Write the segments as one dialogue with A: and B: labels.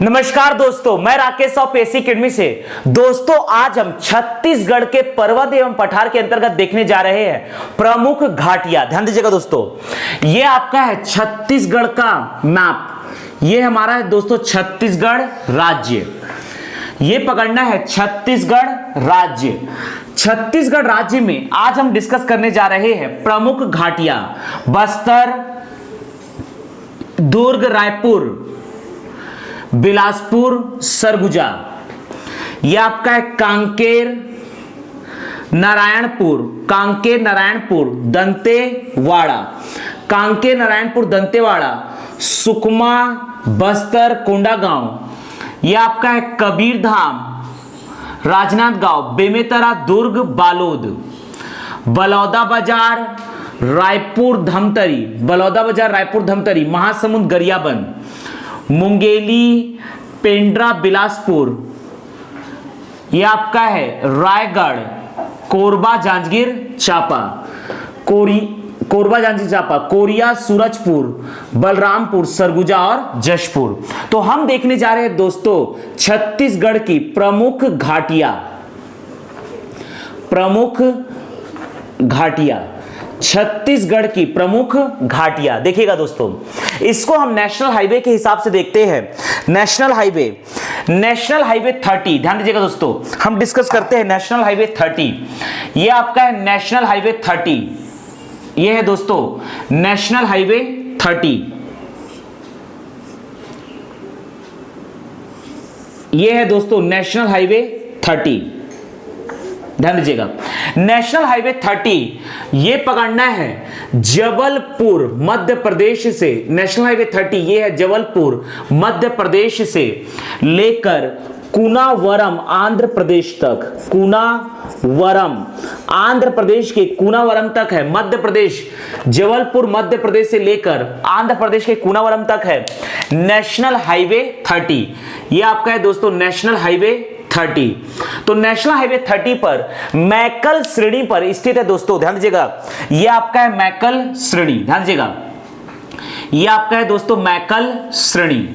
A: नमस्कार दोस्तों, मैं राकेश ऑफ एसी अकेडमी से। दोस्तों, आज हम छत्तीसगढ़ के पर्वत एवं पठार के अंतर्गत देखने जा रहे हैं प्रमुख घाटियां। ध्यान दीजिएगा दोस्तों, ये आपका है छत्तीसगढ़ का मैप। ये हमारा है दोस्तों छत्तीसगढ़ राज्य। ये पकड़ना है छत्तीसगढ़ राज्य। छत्तीसगढ़ राज्य में आज हम डिस्कस करने जा रहे हैं प्रमुख घाटियां। बस्तर, दुर्ग, रायपुर, बिलासपुर, सरगुजा। यह आपका है कांकेर, नारायणपुर, कांकेर, नारायणपुर, दंतेवाड़ा, कांकेर, नारायणपुर, दंतेवाड़ा, सुकमा, बस्तर, कोंडागांव। यह आपका है कबीरधाम, राजनांदगांव, बेमेतरा, दुर्ग, बालोद, बलौदाबाजार, रायपुर, धमतरी, बलौदाबाजार, रायपुर, धमतरी, महासमुंद, गरियाबंद, मुंगेली, पेंड्रा, बिलासपुर। यह आपका है रायगढ़, कोरबा, जांजगीर चांपा, कोरबा, जांजगीर चांपा, कोरिया, सूरजपुर, बलरामपुर, सरगुजा और जशपुर। तो हम देखने जा रहे हैं दोस्तों छत्तीसगढ़ की प्रमुख घाटियां। प्रमुख घाटियां, छत्तीसगढ़ की प्रमुख घाटियां। देखिएगा दोस्तों, इसको हम नेशनल हाईवे के हिसाब से देखते हैं। National highway 30। ध्यान दीजिएगा दोस्तों, हम डिस्कस करते हैं नेशनल हाईवे 30। ये आपका है नेशनल हाईवे 30। ये है दोस्तों नेशनल हाईवे 30। ये है दोस्तों नेशनल हाईवे 30। ध्यान दीजिएगा, नेशनल हाईवे 30 ये पकड़ना है जबलपुर मध्य प्रदेश से। नेशनल हाईवे 30 ये है जबलपुर मध्य प्रदेश से लेकर कुनावरम आंध्र प्रदेश तक। कुनावरम आंध्र प्रदेश के कुनावरम तक है। मध्य प्रदेश, जबलपुर मध्य प्रदेश से लेकर आंध्र प्रदेश के कुनावरम तक है नेशनल हाईवे 30। ये आपका है दोस्तों नेशनल हाईवे 30। तो नेशनल हाईवे 30 पर मैकल श्रेणी पर स्थित है दोस्तों। ध्यान दीजिएगा, यह आपका है मैकल श्रेणी। ध्यान दीजिएगा, यह आपका है दोस्तों मैकल श्रेणी।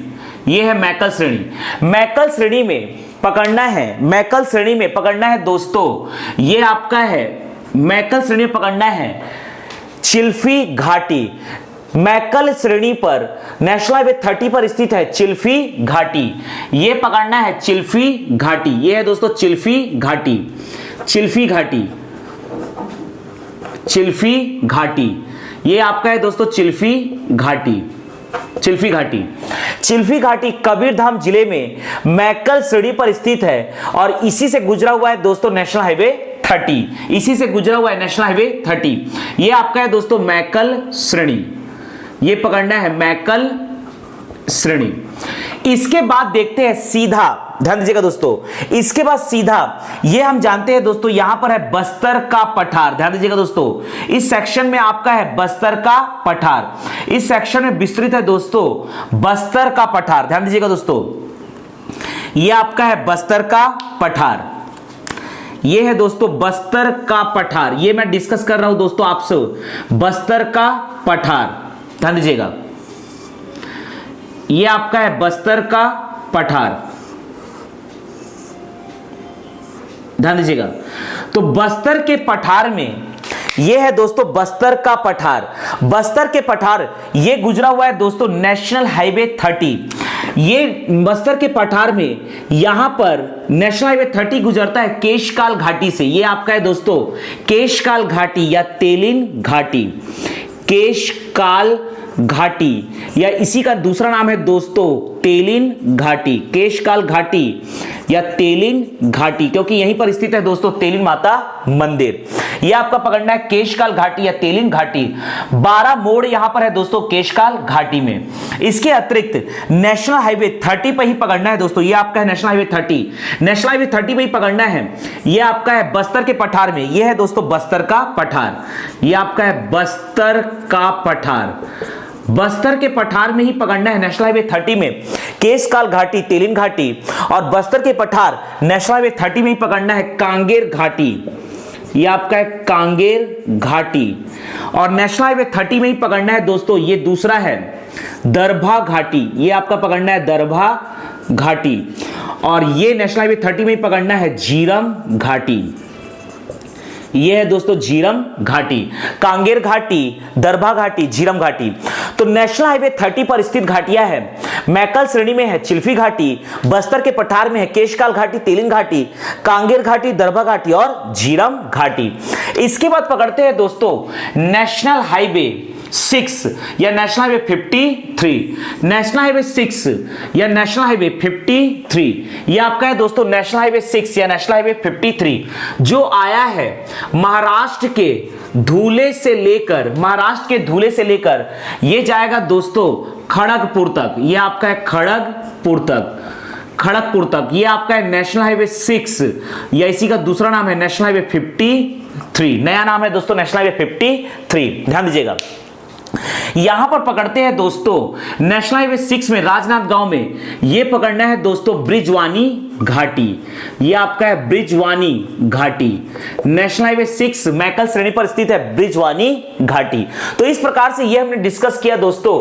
A: यह है मैकल श्रेणी। मैकल श्रेणी में पकड़ना है, मैकल श्रेणी में पकड़ना है दोस्तों, यह आपका है मैकल श्रेणी में पकड़ना है चिल्फी घाटी। मैकल श्रेणी पर नेशनल हाईवे 30 पर स्थित है चिल्फी घाटी। यह पकड़ना है चिल्फी घाटी। यह है दोस्तों चिल्फी घाटी। चिल्फी घाटी, चिल्फी घाटी। यह आपका है दोस्तों चिल्फी घाटी। चिल्फी घाटी, चिल्फी घाटी कबीरधाम जिले में मैकल श्रेणी पर स्थित है और इसी से गुजरा हुआ है दोस्तों नेशनल हाईवे 30। इसी से गुजरा हुआ है नेशनल हाईवे 30। यह आपका है दोस्तों मैकल श्रेणी। ये पकड़ना है मैकल श्रेणी। इसके बाद देखते हैं सीधा। ध्यान दीजिएगा दोस्तों, इसके बाद सीधा ये हम जानते हैं दोस्तों, यहां पर है बस्तर का पठार। ध्यान दीजिएगा दोस्तों, इस सेक्शन में आपका है बस्तर का पठार। इस सेक्शन में विस्तृत है दोस्तों बस्तर का पठार। ध्यान दीजिएगा दोस्तों, ये आपका है बस्तर का पठार। ये है दोस्तों बस्तर का पठार। ये मैं डिस्कस कर रहा हूं दोस्तों आपसे, बस्तर का पठार। ध्यान दीजिएगा, ये आपका है बस्तर का पठार। ध्यान दीजिएगा, तो बस्तर के पठार में ये है दोस्तों बस्तर का पठार। बस्तर के पठार ये गुजरा हुआ है दोस्तों नेशनल हाईवे 30। ये बस्तर के पठार में यहां पर नेशनल हाईवे 30 गुजरता है केशकाल घाटी से। ये आपका है दोस्तों केशकाल घाटी या तेलिन घाटी। केशकाल घाटी या इसी का दूसरा नाम है दोस्तों तेलिन घाटी। केशकाल घाटी या तेलिन घाटी, क्योंकि यहीं पर स्थित है दोस्तों तेलिन माता मंदिर। यह आपका पकड़ना है केशकाल घाटी या तेलिन घाटी। 12 मोड़ यहां पर है दोस्तों केशकाल घाटी में। इसके अतिरिक्त नेशनल हाईवे 30 पर ही पकड़ना है दोस्तों, यह आपका है नेशनल हाईवे 30। नेशनल हाईवे 30 पर ही पकड़ना है। यह आपका है बस्तर के पठार में। यह है दोस्तों बस्तर का पठार। यह आपका है बस्तर का पठार। बस्तर के पठार में ही पकड़ना है नेशनल हाईवे 30 में केशकाल घाटी, तेलिन घाटी। और बस्तर के पठार नेशनल हाईवे 30 में ही पकड़ना है कांगेर घाटी। ये आपका है कांगेर घाटी। और नेशनल हाईवे 30 में ही पकड़ना है दोस्तों, ये दूसरा है दरभा घाटी। ये आपका पकड़ना है दरभा घाटी, और ये नेशनल हाईवे 30 में ही पकड़ना है झीरम घाटी। ये है दोस्तों झीरम घाटी, कांगेर घाटी, दरभा घाटी, झीरम घाटी। तो नेशनल हाईवे 30 पर स्थित घाटियां हैं, मैकल श्रेणी में है चिल्फी घाटी, बस्तर के पठार में है केशकाल घाटी, तेलिंग घाटी, कांगेर घाटी, दरभा घाटी और झीरम घाटी। इसके बाद पकड़ते हैं दोस्तों नेशनल हाईवे 6 या नेशनल हाईवे 53। नेशनल हाईवे 6 या नेशनल हाईवे 53 ये आपका है दोस्तों नेशनल हाईवे 6 या नेशनल हाईवे 53, जो आया है महाराष्ट्र के धुले से लेकर ये जाएगा दोस्तों खड़गपुर तक। ये आपका है खड़गपुर तक ये आपका है नेशनल हाईवे 6 या इसी का दूसरा नाम है नेशनल हाईवे 53। नया नाम है दोस्तों नेशनल हाईवे 53, ध्यान दीजिएगा। यहां पर पकड़ते हैं दोस्तों नेशनल हाईवे 6 में राजनांदगांव में ये पकड़ना है दोस्तों ब्रिजवानी घाटी। ये आपका है ब्रिजवानी घाटी, नेशनल हाईवे 6 मैकल श्रेणी पर स्थित है ब्रिजवानी घाटी। तो इस प्रकार से ये हमने डिस्कस किया दोस्तों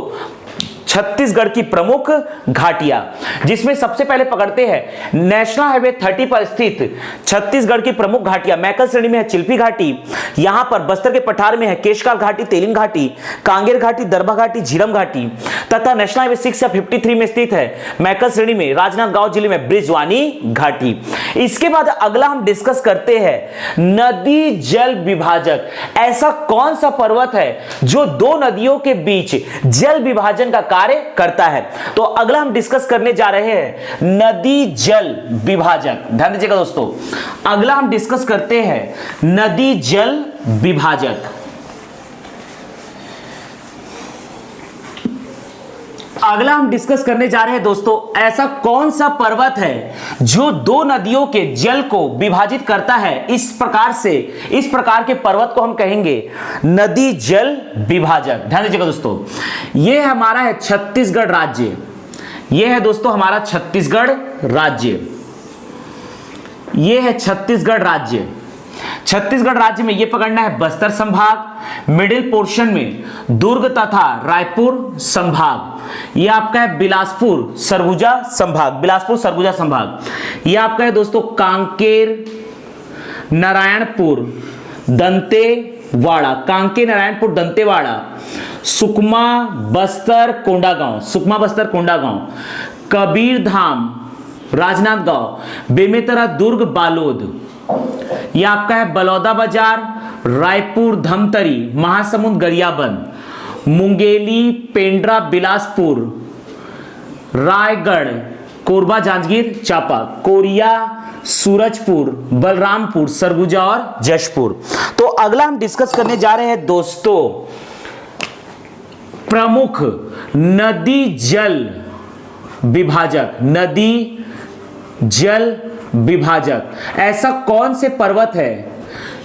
A: छत्तीसगढ़ की प्रमुख घाटियां, जिसमें सबसे पहले पकड़ते हैं नेशनल हाईवे 30 पर स्थित छत्तीसगढ़ की प्रमुख घाटियां। मैकल श्रेणी में है चिल्फी घाटी, यहां पर बस्तर के पठार में है केशकाल घाटी, तेलिंग घाटी, कांगेर घाटी, दरभा घाटी, झीरम घाटी, तथा नेशनल हाईवे 6 या 53 में स्थित है मैकल श्रेणी में राजनांदगांव जिले में ब्रिजवानी घाटी। इसके बाद अगला हम डिस्कस करते हैं नदी जल विभाजक। ऐसा कौन सा पर्वत है जो दो नदियों के बीच जल विभाजन का कार्य करता है? तो अगला हम डिस्कस करने जा रहे हैं नदी जल विभाजक। ध्यान दीजिएगा दोस्तों, अगला हम डिस्कस करते हैं नदी जल विभाजक। अगला हम डिस्कस करने जा रहे हैं दोस्तों ऐसा कौन सा पर्वत है जो दो नदियों के जल को विभाजित करता है। इस प्रकार के पर्वत को हम कहेंगे नदी जल विभाजक। ध्यान दीजिएगा दोस्तों, यह हमारा है छत्तीसगढ़ राज्य। यह है दोस्तों हमारा छत्तीसगढ़ राज्य। यह है छत्तीसगढ़ राज्य। छत्तीसगढ़ राज्य में यह पकड़ना है बस्तर संभाग, मिडिल पोर्शन में दुर्ग तथा रायपुर संभाग। यह आपका है बिलासपुर सरगुजा संभाग। यह आपका है दोस्तों कांकेर, नारायणपुर, दंतेवाड़ा, सुकमा, बस्तर, कोंडागांव, कबीरधाम, राजनांदगांव, बेमेतरा, दुर्ग, बालोद। यह आपका है बलौदा बाजार, रायपुर, धमतरी, महासमुंद, गरियाबंद, मुंगेली, पेंड्रा, बिलासपुर, रायगढ़, कोरबा, जांजगीर चांपा, कोरिया, सूरजपुर, बलरामपुर, सरगुजा और जशपुर। तो अगला हम डिस्कस करने जा रहे हैं दोस्तों प्रमुख नदी जल विभाजक। ऐसा कौन से पर्वत है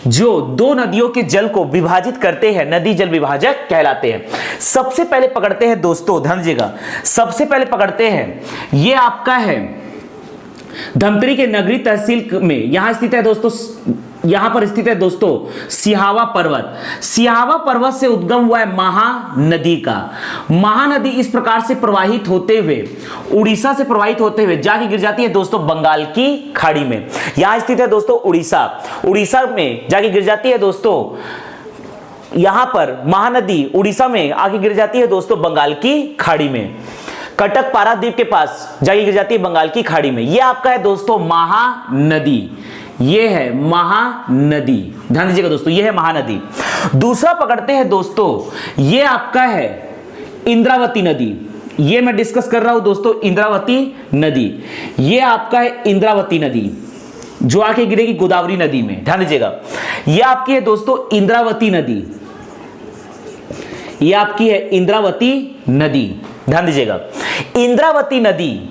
A: जो दो नदियों के जल को विभाजित करते हैं, नदी जल विभाजक कहलाते हैं। सबसे पहले पकड़ते हैं दोस्तों, ध्यान दीजिएगा, सबसे पहले पकड़ते हैं ये आपका है धमतरी के नगरी तहसील में यहां पर स्थित है दोस्तों सिहावा पर्वत से उद्गम हुआ है महानदी का। महानदी इस प्रकार से प्रवाहित होते हुए उड़ीसा से प्रवाहित होते हुए जाके गिर जाती है दोस्तों बंगाल की खाड़ी में। यहां स्थित है दोस्तों उड़ीसा में जाके गिर जाती है दोस्तों, यहां पर महानदी उड़ीसा में आके गिर जाती है दोस्तों बंगाल की खाड़ी में। कटक पारादीप के पास जाके गिर जाती है बंगाल की खाड़ी में। यह आपका है दोस्तों महानदी। यह है महानदी, ध्यान दीजिएगा दोस्तों, यह है महानदी। दूसरा पकड़ते हैं दोस्तों, यह आपका है इंद्रावती नदी। यह मैं डिस्कस कर रहा हूं दोस्तों इंद्रावती नदी। यह आपका है इंद्रावती नदी जो आके गिरेगी गोदावरी नदी में। ध्यान दीजिएगा, यह आपकी है दोस्तों इंद्रावती नदी। यह आपकी है इंद्रावती नदी। ध्यान दीजिएगा, इंद्रावती नदी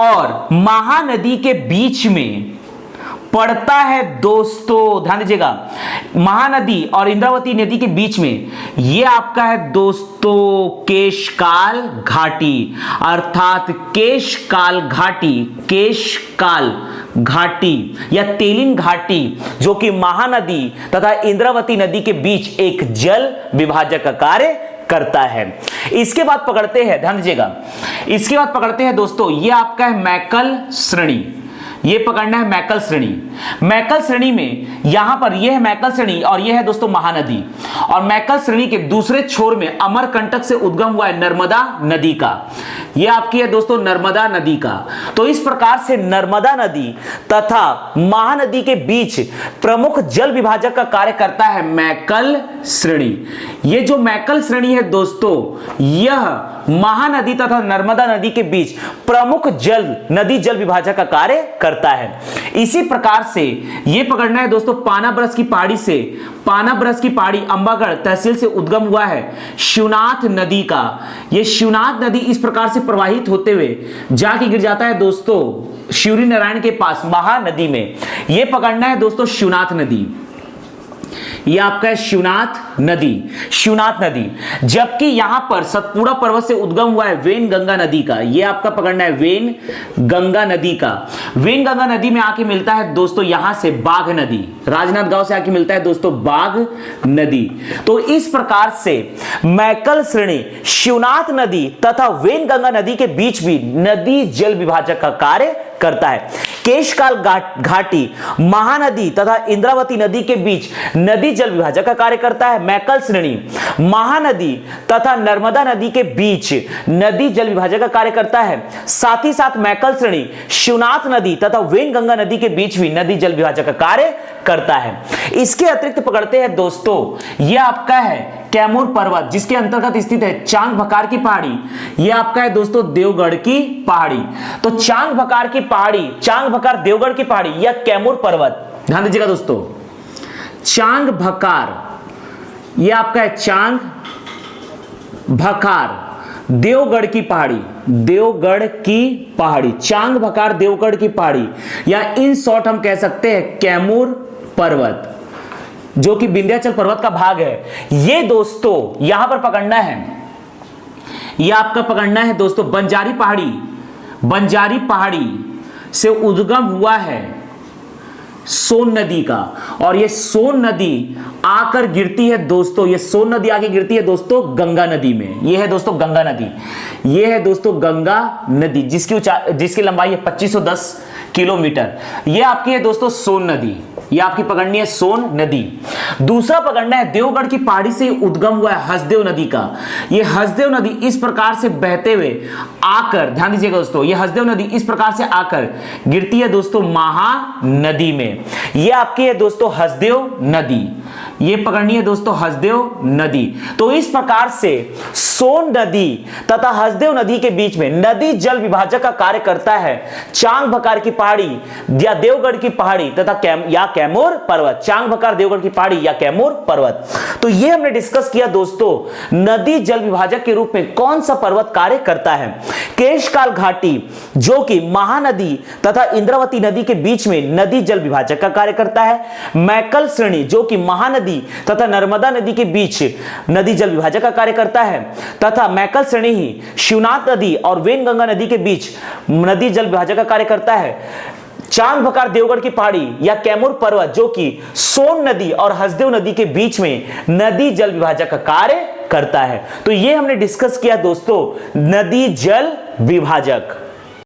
A: और महानदी के बीच में पड़ता है दोस्तों, ध्यान दीजिएगा, महानदी और इंद्रावती नदी के बीच में यह आपका है दोस्तों केशकाल घाटी, अर्थात केशकाल घाटी या तेलिंग घाटी, जो कि महानदी तथा इंद्रावती नदी के बीच एक जल विभाजक का कार्य करता है। इसके बाद पकड़ते हैं, ध्यान दीजिएगा, इसके बाद पकड़ते हैं दोस्तों, ये आपका है मैकल श्रेणी। ये पकड़ना है मैकल श्रेणी। मैकल श्रेणी में यहां पर यह है मैकल श्रेणी और यह है दोस्तों महानदी, और मैकल श्रेणी के दूसरे छोर में अमरकंटक से उद्गम हुआ है नर्मदा नदी का। यह आपकी है दोस्तों नर्मदा नदी का। तो इस प्रकार से नर्मदा नदी तथा महानदी के बीच प्रमुख जल विभाजक का कार्य करता है मैकल श्रेणी। यह जो मैकल श्रेणी है दोस्तों, यह महानदी तथा नर्मदा नदी के बीच प्रमुख नदी जल विभाजक का कार्य करता है। इसी प्रकार से यह पकड़ना है दोस्तों पानाब्रश की पहाड़ी से, पानाब्रश की पहाड़ी अंबागढ़ तहसील से उद्गम हुआ है शिवनाथ नदी का। यह शिवनाथ नदी इस प्रकार से प्रवाहित होते हुए जाके गिर जाता है दोस्तों शिवरी नारायण के पास महानदी में। यह पकड़ना है दोस्तों शिवनाथ नदी। यह आपका है शिवनाथ नदी, शिवनाथ नदी। जबकि यहां पर सतपुड़ा पर्वत से उद्गम हुआ है वेन गंगा नदी का। यह आपका पकड़ना है वेन गंगा नदी का। वेन गंगा नदी में आके मिलता है दोस्तों यहां से बाघ नदी, राजनांदगांव से आके मिलता है दोस्तों बाघ नदी। तो इस प्रकार से मैकल श्रेणी शिवनाथ नदी तथा वेन गंगा नदी के बीच भी नदी जल विभाजक का कार्य करता है। केशकाल घाटी महानदी तथा इंद्रावती नदी के बीच नदी जल विभाजक का कार्य करता है। मैकल श्रेणी महानदी तथा नर्मदा नदी के बीच नदी जल विभाजक का कार्य करता है। साथ ही साथ मैकल श्रेणी शिवनाथ नदी तथा वेनगंगा नदी के बीच भी नदी जल विभाजक का कार्य करता है। इसके अतिरिक्त पकड़ते हैं दोस्तों, यह आपका है कैमूर पर्वत जिसके अंतर्गत स्थित है चांग भकार की पहाड़ी। यह आपका है दोस्तों देवगढ़ की पहाड़ी। तो चांग भकार की पहाड़ी, चांग भकार देवगढ़ की पहाड़ी या कैमूर पर्वत, ध्यान दीजिएगा दोस्तों, चांग भकार, यह आपका है चांग भकार देवगढ़ की पहाड़ी, देवगढ़ की पहाड़ी, चांग भकार देवगढ़ की पहाड़ी, या इन शॉर्ट हम कह सकते हैं कैमूर पर्वत, जो कि विंध्याचल पर्वत का भाग है। ये दोस्तों यहां पर पकड़ना है, यह आपका पकड़ना है दोस्तों बंजारी पहाड़ी, बंजारी पहाड़ी से उद्गम हुआ है सोन नदी का, और ये सोन नदी आकर गिरती है दोस्तों, ये सोन नदी आके गिरती है दोस्तों गंगा नदी में। ये है दोस्तों गंगा नदी, ये है दोस्तों गंगा नदी जिसकी लंबाई है 2510 किलोमीटर। ये आपकी है दोस्तों सोन नदी, ये आपकी पकड़नी है सोन नदी। दूसरा पकड़ना है देवगढ़ की पहाड़ी से उद्गम हुआ है हसदेव नदी का। ये हसदेव नदी इस प्रकार से बहते हुए आकर, ध्यान दीजिएगा दोस्तों, ये हसदेव नदी इस प्रकार से आकर गिरती है दोस्तों महानदी में। ये आपकी है दोस्तों हसदेव नदी, ये पकड़नी है दोस्तों हसदेव नदी। तो इस प्रकार से सोन नदी तथा हसदेव नदी के बीच में नदी जल विभाजक का कार्य करता है चांग भकार की पहाड़ी या देवगढ़ की पहाड़ी तथा कैमूर पर्वत, चांग भकार देवगढ़ की पहाड़ी या कैमूर पर्वत। तो ये हमने डिस्कस किया दोस्तों नदी जल विभाजक के रूप में कौन सा पर्वत कार्य करता है। केशकाल घाटी जो कि महानदी तथा इंद्रावती नदी के बीच में नदी जल विभाजक का कार्य करता है। मैकल श्रेणी जो कि महानदी तथा नर्मदा नदी के बीच नदी जल विभाजक का कार्य करता है, तथा मैकल श्रेणी ही शिवनाथ नदी और वेनगंगा नदी के बीच नदी जल विभाजक का कार्य करता है। चांग भकार देवगढ़ की पहाड़ी या कैमूर पर्वत जो कि सोन नदी और हसदेव नदी के बीच में नदी जल विभाजक का कार्य करता है। तो ये हमने डिस्कस किया दोस्तों नदी जल विभाजक।